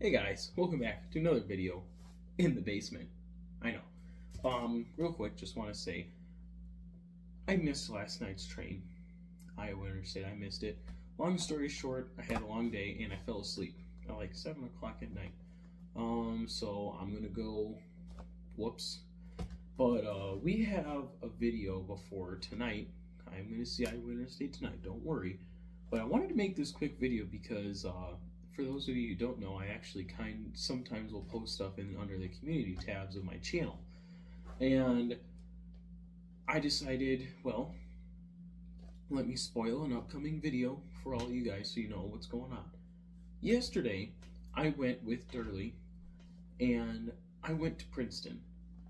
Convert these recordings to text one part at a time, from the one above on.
Hey guys, welcome back to another video in the basement. I know. Real quick, just want to say, I missed last night's train. Iowa Interstate, I missed it. Long story short, I had a long day and I fell asleep at like 7 o'clock at night. So I'm gonna go, whoops. But we have a video before tonight. I'm gonna see Iowa Interstate tonight, don't worry. But I wanted to make this quick video because, for those of you who don't know, I actually sometimes will post stuff under the community tabs of my channel. And I decided, well, let me spoil an upcoming video for all you guys so you know what's going on. Yesterday, I went with Durley, and I went to Princeton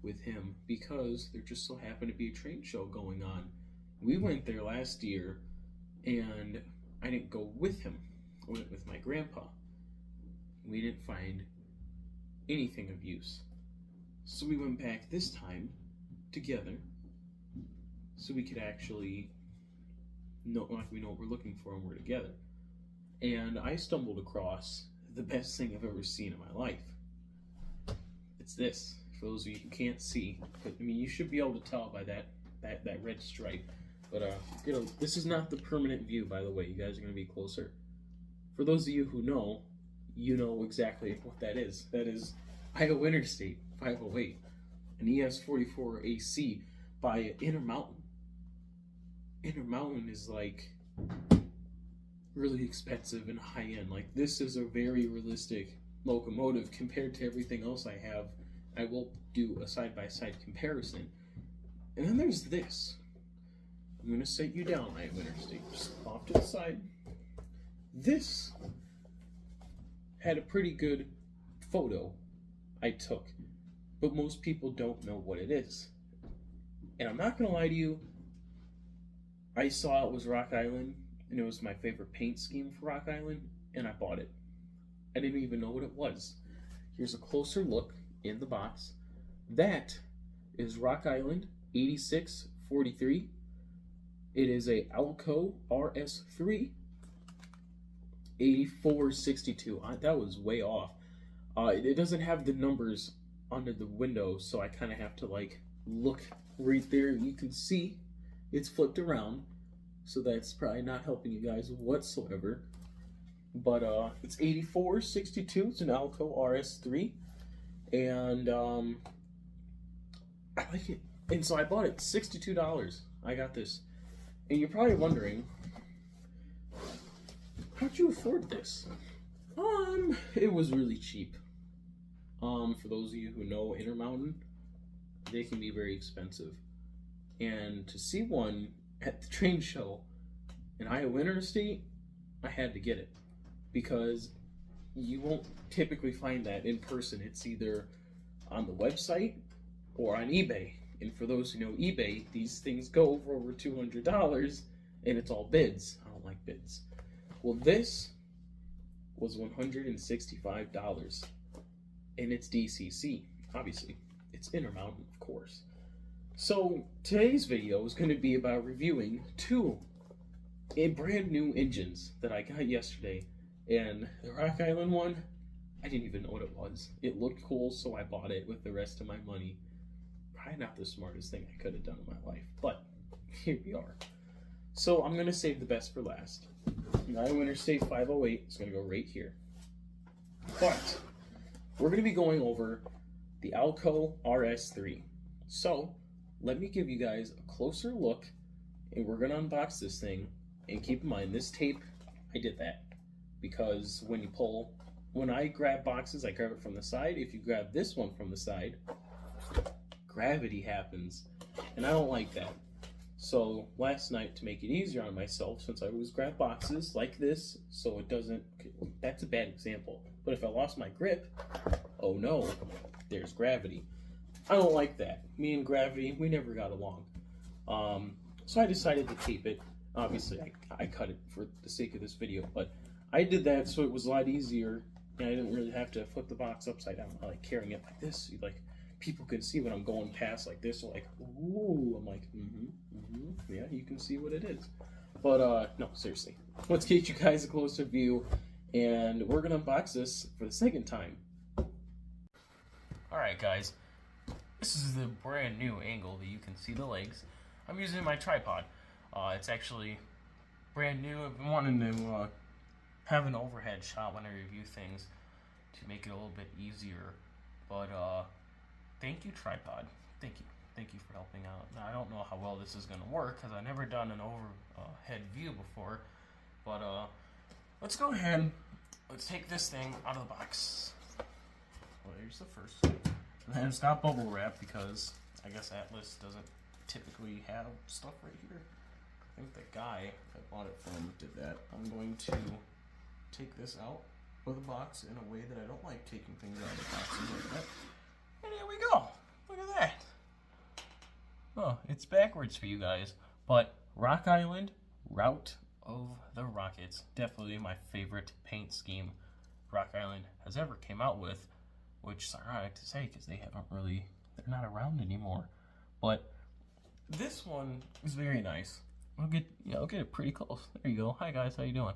with him because there just so happened to be a train show going on. We went there last year, and I didn't go with him. I went with my grandpa. We didn't find anything of use. So we went back this time together so we could actually know, like, we know what we're looking for and we're together. And I stumbled across the best thing I've ever seen in my life. It's this, for those of you who can't see. But, I mean, you should be able to tell by that red stripe. But this is not the permanent view, by the way. You guys are going to be closer. For those of you who know, you know exactly what that is. That is Iowa Interstate 508, an ES44 AC by Intermountain. Intermountain is like really expensive and high end. Like, this is a very realistic locomotive compared to everything else I have. I will do a side-by-side comparison. And then there's this. I'm going to set you down, Iowa Interstate. Just off to the side. This had a pretty good photo I took, but most people don't know what it is. And I'm not going to lie to you, I saw it was Rock Island, and it was my favorite paint scheme for Rock Island, and I bought it. I didn't even know what it was. Here's a closer look in the box. That is Rock Island 8643. It is a Alco RS3 8462. That was way off. It doesn't have the numbers under the window, so I kind of have to like look right there. You can see it's flipped around, so that's probably not helping you guys whatsoever. But it's 8462. It's an Alco RS3, and I like it. And so I bought it, $62. I got this, and you're probably wondering, how'd you afford this? It was really cheap. For those of you who know Intermountain, they can be very expensive. And to see one at the train show in Iowa Interstate, I had to get it. Because you won't typically find that in person. It's either on the website or on eBay. And for those who know eBay, these things go for over $200, and it's all bids. I don't like bids. Well, this was $165, and it's DCC, obviously. It's Intermountain, of course. So today's video is going to be about reviewing two brand new engines that I got yesterday. And the Rock Island one, I didn't even know what it was. It looked cool, so I bought it with the rest of my money. Probably not the smartest thing I could have done in my life, but here we are. So I'm going to save the best for last. My Interstate 508 is going to go right here. But we're going to be going over the Alco RS3. So let me give you guys a closer look, and we're going to unbox this thing. And keep in mind, this tape, I did that because when I grab boxes, I grab it from the side. If you grab this one from the side, gravity happens, and I don't like that. So last night, to make it easier on myself, since I always grab boxes like this, so it doesn't, that's a bad example, but if I lost my grip, oh no, there's gravity. I don't like that. Me and gravity, we never got along. So I decided to tape it. Obviously, I cut it for the sake of this video, but I did that so it was a lot easier, and I didn't really have to flip the box upside down. I like carrying it like this. Like, people can see when I'm going past like this, like, ooh, I'm like, yeah, you can see what it is. But, no, seriously. Let's get you guys a closer view, and we're going to unbox this for the second time. Alright, guys. This is the brand new angle that you can see the legs. I'm using my tripod. It's actually brand new. I've been wanting to have an overhead shot when I review things to make it a little bit easier. But, thank you, tripod. Thank you for helping out. Now, I don't know how well this is going to work because I've never done an overhead view before. But let's go ahead. Let's take this thing out of the box. Well, here's the first thing. And it's not bubble wrap because I guess Atlas doesn't typically have stuff right here. I think the guy I bought it from did that. I'm going to take this out of the box in a way that I don't like taking things out of the boxes like that. And here we go. Look at that. Oh, it's backwards for you guys. But Rock Island, Route of the Rockets. Definitely my favorite paint scheme Rock Island has ever came out with. Which is ironic to say because they're not around anymore. But this one is very nice. I'll get it pretty close. There you go. Hi guys, how you doing?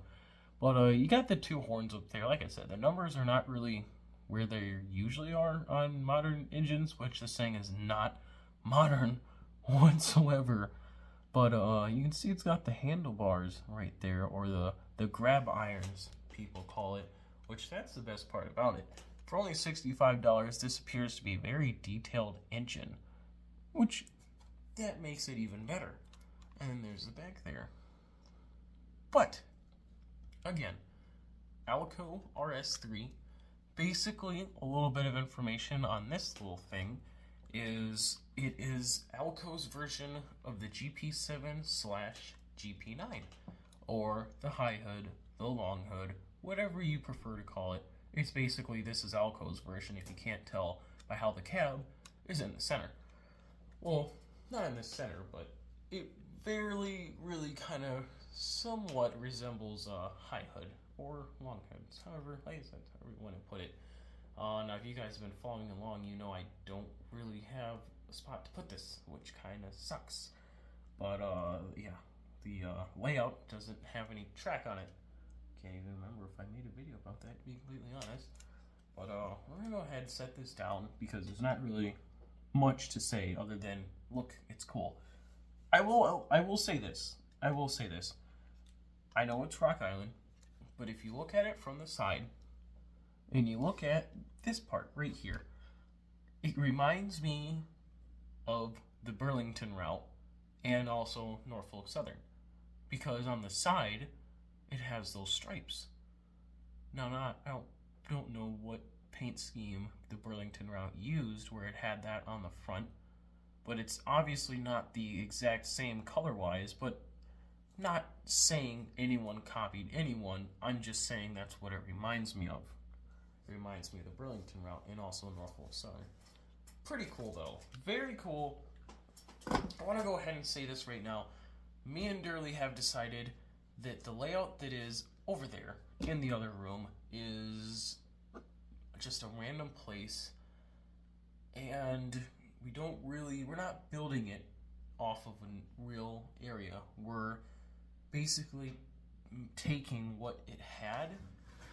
But you got the two horns up there. Like I said, the numbers are not really where they usually are on modern engines, which this thing is not modern whatsoever. But you can see it's got the handlebars right there, or the grab irons, people call it, which that's the best part about it. For only $65, this appears to be a very detailed engine, which that makes it even better. And there's the back there. But, again, Alco RS3, basically a little bit of information on this little thing is it is Alco's version of the GP7/GP9, or the high hood, the long hood, whatever you prefer to call it. It's basically, this is Alco's version, if you can't tell by how the cab is in the center. Well, not in the center, but it really kind of somewhat resembles a high hood or long hoods. However, like I said, however you want to put it. Now, if you guys have been following along, you know I don't really have a spot to put this, which kind of sucks. But, yeah, the layout doesn't have any track on it. Can't even remember if I made a video about that, to be completely honest. But we're gonna go ahead and set this down because there's not really much to say other than, look, it's cool. I will say this. I know it's Rock Island, but if you look at it from the side and you look at this part right here, it reminds me of the Burlington route and also Norfolk Southern, because on the side it has those stripes. Now, I don't know what paint scheme the Burlington route used where it had that on the front, but it's obviously not the exact same color-wise, but not saying anyone copied anyone, I'm just saying that's what it reminds me of. It reminds me of the Burlington route and also Norfolk Southern. Pretty cool though, very cool. I want to go ahead and say this right now. Me and Durley have decided that the layout that is over there in the other room is just a random place, and we're not building it off of a real area. We're basically taking what it had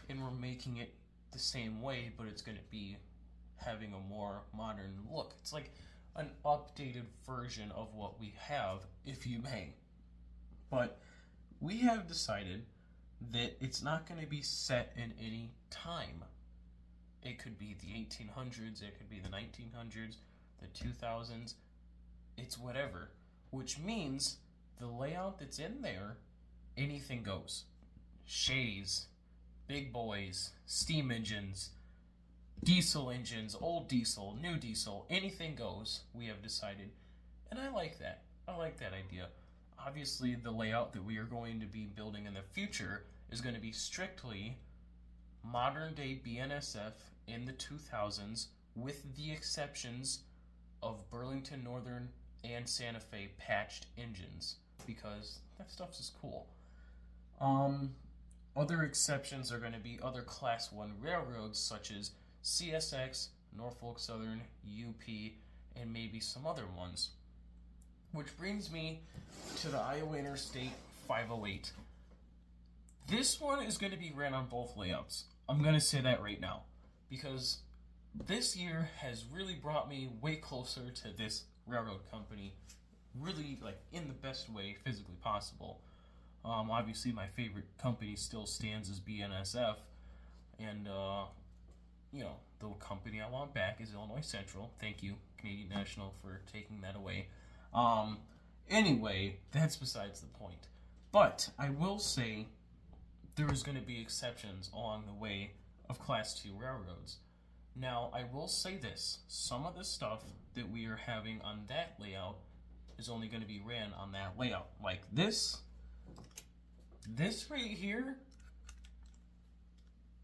and we're making it the same way, but it's going to be having a more modern look. It's like an updated version of what we have, if you may. But we have decided that it's not going to be set in any time. It could be the 1800s, it could be the 1900s, the 2000s, it's whatever. Which means the layout that's in there, anything goes. Shays, big boys, steam engines, diesel engines, old diesel, new diesel, anything goes, we have decided. And I like that. I like that idea. Obviously, the layout that we are going to be building in the future is going to be strictly modern day BNSF in the 2000s, with the exceptions of Burlington Northern and Santa Fe patched engines, because that stuff is cool. Other exceptions are going to be other Class 1 railroads such as CSX, Norfolk Southern, UP, and maybe some other ones. Which brings me to the Iowa Interstate 508. This one is going to be ran on both layouts. I'm going to say that right now, because this year has really brought me way closer to this railroad company, really like in the best way physically possible. Obviously my favorite company still stands as BNSF, and you know, the company I want back is Illinois Central. Thank you, Canadian National, for taking that away. Anyway, that's besides the point. But I will say there is going to be exceptions along the way of Class 2 railroads. Now, I will say this. Some of the stuff that we are having on that layout is only going to be ran on that layout. Like this right here,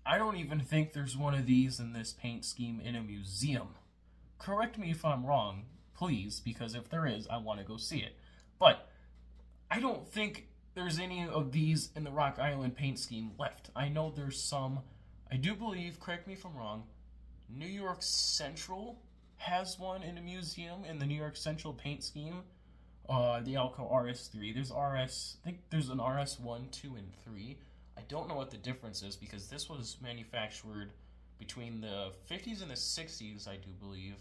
I don't even think there's one of these in this paint scheme in a museum. Correct me if I'm wrong, please, because if there is, I want to go see it. But I don't think there's any of these in the Rock Island paint scheme left. I know there's some. I do believe, correct me if I'm wrong, New York Central has one in a museum in the New York Central paint scheme. The Alco RS3. I think there's an RS1, 2, and 3. I don't know what the difference is, because this was manufactured between the 50s and the 60s, I do believe.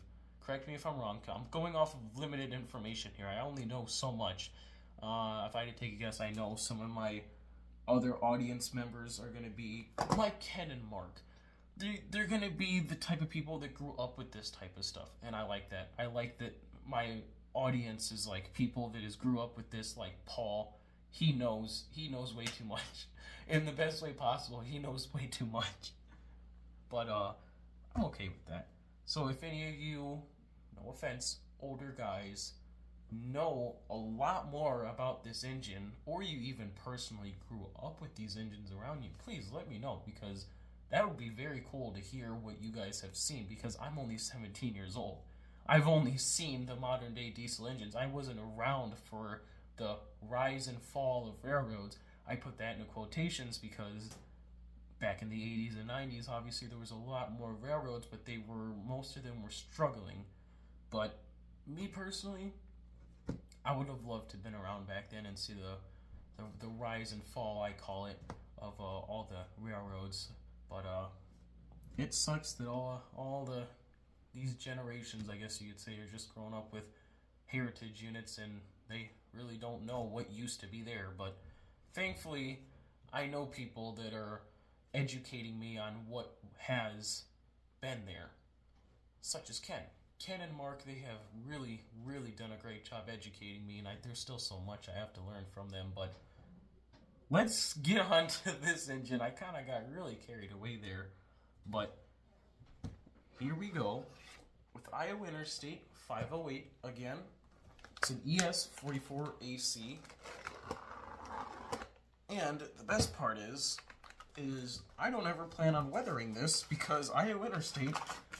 Correct me if I'm wrong. I'm going off of limited information here. I only know so much. If I had to take a guess, I know some of my other audience members are going to be like Ken and Mark. They're going to be the type of people that grew up with this type of stuff, and I like that. I like that my audience is like people that has grew up with this, like Paul. He knows way too much. In the best way possible, he knows way too much. But I'm okay with that. So if any of you, no offense, older guys, know a lot more about this engine, or you even personally grew up with these engines around you, please let me know, because that would be very cool to hear what you guys have seen, because I'm only 17 years old. I've only seen the modern day diesel engines. I wasn't around for the rise and fall of railroads. I put that in quotations because back in the 80s and 90s, obviously there was a lot more railroads, but most of them were struggling. But me personally, I would have loved to have been around back then and see the rise and fall, I call it, of all the railroads. But it sucks that these generations, I guess you could say, are just growing up with heritage units, and they really don't know what used to be there. But thankfully, I know people that are educating me on what has been there, such as Ken. Ken and Mark, they have really, really done a great job educating me, and there's still so much I have to learn from them. But let's get on to this engine. I kind of got really carried away there, but here we go with Iowa Interstate 508 again. It's an ES44AC, and the best part is I don't ever plan on weathering this, because Iowa Interstate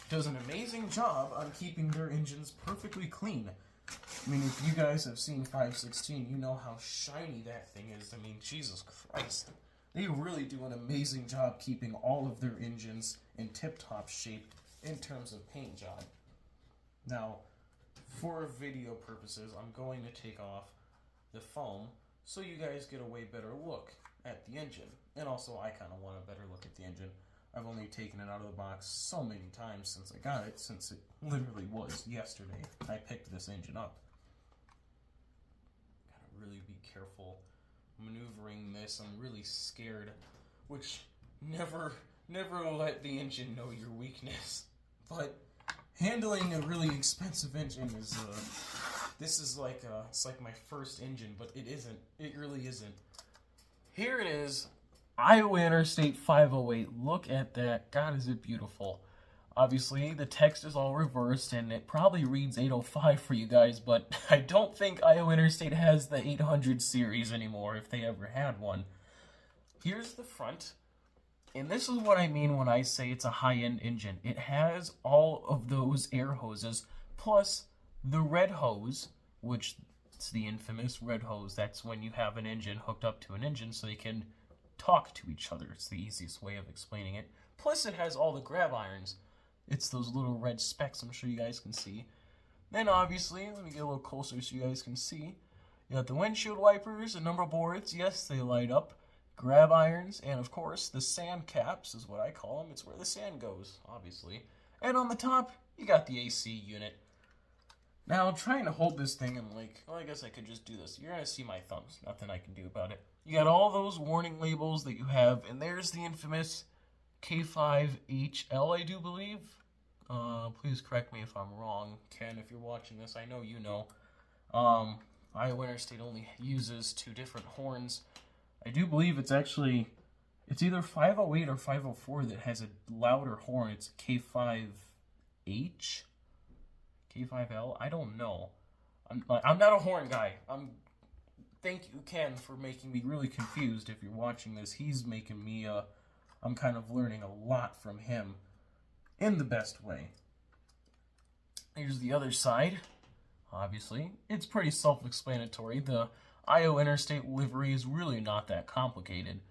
does an amazing job on keeping their engines perfectly clean. I mean, if you guys have seen 516, you know how shiny that thing is. I mean, Jesus Christ. They really do an amazing job keeping all of their engines in tip-top shape in terms of paint job. Now, for video purposes, I'm going to take off the foam so you guys get a way better look at the engine. And also, I kind of want a better look at the engine. I've only taken it out of the box so many times since I got it, since it literally was yesterday I picked this engine up. Gotta really be careful maneuvering this. I'm really scared, which never let the engine know your weakness. But handling a really expensive engine is, this is like, it's like my first engine, but it isn't. It really isn't. Here it is, Iowa Interstate 508. Look at that. God, is it beautiful. Obviously, the text is all reversed, and it probably reads 805 for you guys, but I don't think Iowa Interstate has the 800 series anymore, if they ever had one. Here's the front, and this is what I mean when I say it's a high-end engine. It has all of those air hoses, plus the red hose, which is the infamous red hose. That's when you have an engine hooked up to an engine so they can talk to each other. It's the easiest way of explaining it. Plus, it has all the grab irons. It's those little red specks I'm sure you guys can see. Then obviously, let me get a little closer so you guys can see. You got the windshield wipers, the number boards. Yes, they light up. Grab irons, and of course, the sand caps is what I call them. It's where the sand goes, obviously. And on the top, you got the AC unit. Now, I'm trying to hold this thing, I'm like, well, I guess I could just do this. You're going to see my thumbs. Nothing I can do about it. You got all those warning labels that you have, and there's the infamous K5HL, I do believe. Please correct me if I'm wrong. Ken, if you're watching this, I know you know. Iowa Interstate only uses 2 different horns. I do believe it's either 508 or 504 that has a louder horn. It's K5H? K5L? I don't know. I'm not a horn guy. Thank you, Ken, for making me really confused. If you're watching this, he's making me, I'm kind of learning a lot from him in the best way. Here's the other side. Obviously, it's pretty self-explanatory. The Iowa Interstate livery is really not that complicated,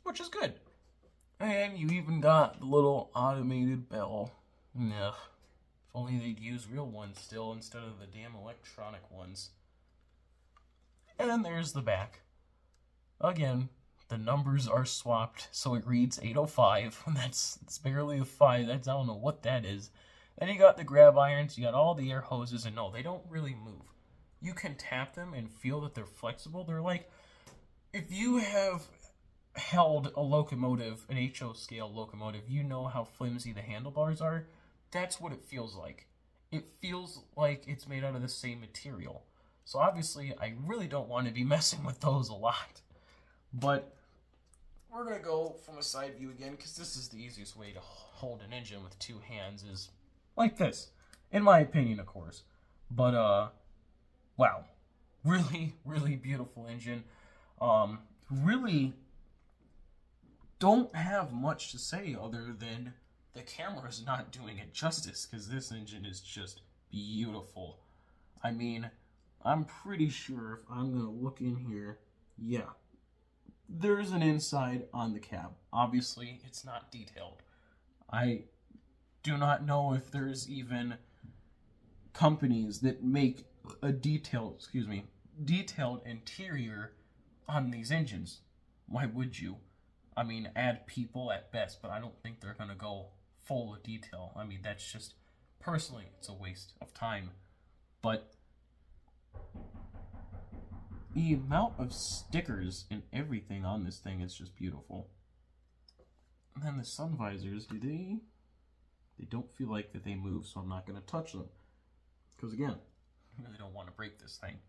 which is good. And you even got the little automated bell. Ugh. If only they'd use real ones still instead of the damn electronic ones. And then there's the back. Again, the numbers are swapped, so it reads 805. It's barely a 5. I don't know what that is. Then you got the grab irons, you got all the air hoses, and no, they don't really move. You can tap them and feel that they're flexible. They're like, if you have held a locomotive, an HO scale locomotive, you know how flimsy the handlebars are. That's what it feels like. It feels like it's made out of the same material. So obviously, I really don't want to be messing with those a lot. But we're going to go from a side view again, because this is the easiest way to hold an engine with 2 hands, is like this. In my opinion, of course. But, wow. Really, really beautiful engine. Really don't have much to say other than the camera's not doing it justice, because this engine is just beautiful. I mean, I'm pretty sure if I'm going to look in here, yeah, there's an inside on the cab. Obviously, it's not detailed. I do not know if there's even companies that make a detailed interior on these engines. Why would you? I mean, add people at best, but I don't think they're going to go full of detail. I mean, that's just, personally, it's a waste of time. But the amount of stickers and everything on this thing is just beautiful. And then the sun visors, they don't feel like that they move, so I'm not going to touch them. Because again, I really don't want to break this thing.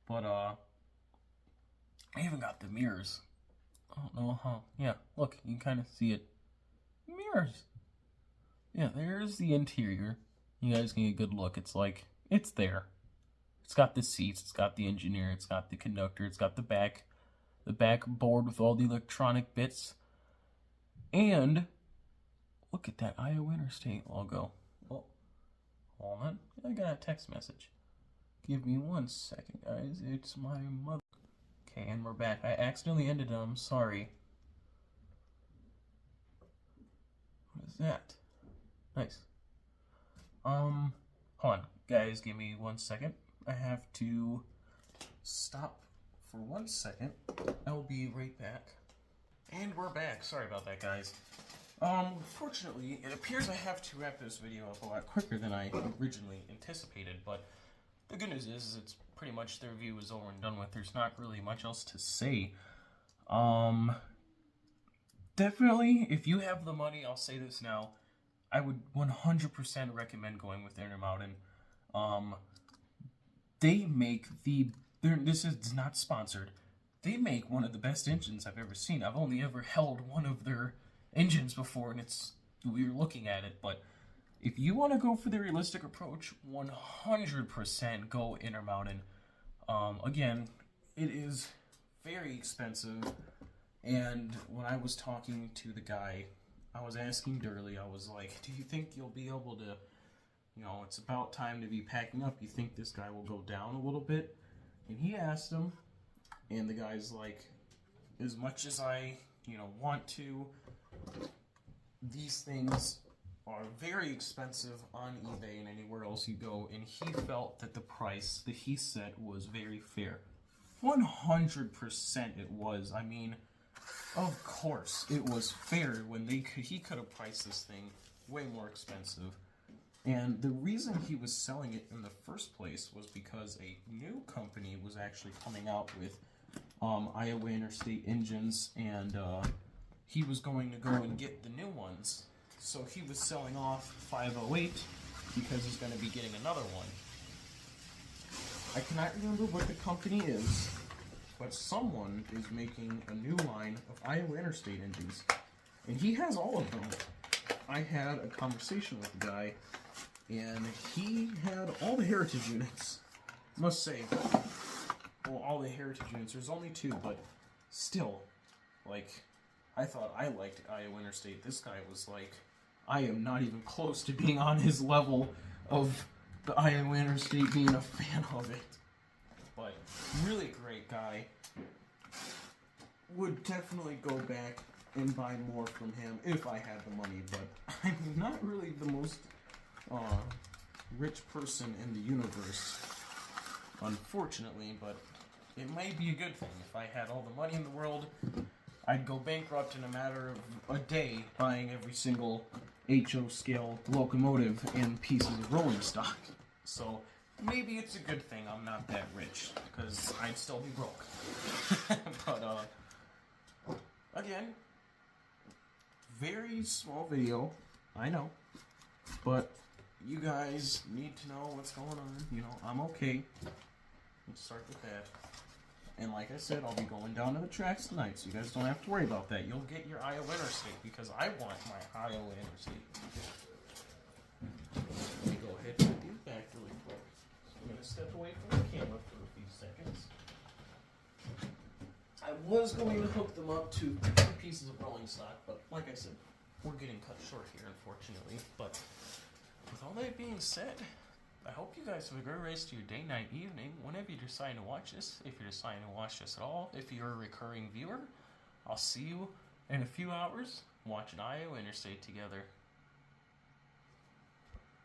But, I even got the mirrors. I don't know how. Yeah, look, you can kind of see it. Mirrors. Yeah, there's the interior. You guys can get a good look. It's like, it's there. It's got the seats, it's got the engineer, it's got the conductor, it's got the back board with all the electronic bits. And look at that Iowa Interstate logo. Oh, hold on. I got a text message. Give me 1 second, guys. It's my mother. Okay, and we're back. I accidentally ended it. I'm sorry. What is that? Nice. Hold on. Guys, give me 1 second. I have to stop for 1 second. I'll be right back. And we're back. Sorry about that, guys. Fortunately, it appears I have to wrap this video up a lot quicker than I originally anticipated, but the good news is it's pretty much their review is over and done with. There's not really much else to say. Definitely, if you have the money, I'll say this now, I would 100% recommend going with Intermountain. They make this is not sponsored. They make one of the best engines I've ever seen. I've only ever held one of their engines before, and we were looking at it, but if you want to go for the realistic approach, 100% go Intermountain. Again, it is very expensive, and when I was talking to the guy, I was asking Durley, I was like, do you think you'll be able to, it's about time to be packing up. You think this guy will go down a little bit? And he asked him, and the guy's like, as much as I, want to, these things are very expensive on eBay and anywhere else you go, and he felt that the price that he set was very fair. 100% it was. I mean, of course it was fair when he could have priced this thing way more expensive. And the reason he was selling it in the first place was because a new company was actually coming out with Iowa Interstate engines, and he was going to go and get the new ones. So he was selling off 508 because he's going to be getting another one. I cannot remember what the company is, but someone is making a new line of Iowa Interstate engines, and he has all of them. I had a conversation with the guy, and he had all the Heritage units. Must say, well, all the Heritage units. There's only 2, but still, like, I thought I liked Iowa Interstate. This guy was like, I am not even close to being on his level of the Iowa Interstate, being a fan of it. But really great guy. Would definitely go back and buy more from him if I had the money, but I'm not really the most rich person in the universe, unfortunately, but it might be a good thing. If I had all the money in the world, I'd go bankrupt in a matter of a day buying every single HO scale locomotive and pieces of rolling stock. So maybe it's a good thing I'm not that rich, because I'd still be broke. But again, very small video, I know, but you guys need to know what's going on. I'm okay. Let's start with that. And like I said, I'll be going down to the tracks tonight, so you guys don't have to worry about that. You'll get your Iowa Interstate, because I want my Iowa Interstate. Let me go ahead and put these back really quick. So I'm going to step away from the camera for a few seconds. I was going to hook them up to 2 pieces of rolling stock, but like I said, we're getting cut short here, unfortunately. But with all that being said, I hope you guys have a great rest of your day, night, evening, whenever you're deciding to watch this. If you're deciding to watch this at all, if you're a recurring viewer, I'll see you in a few hours watching Iowa Interstate together.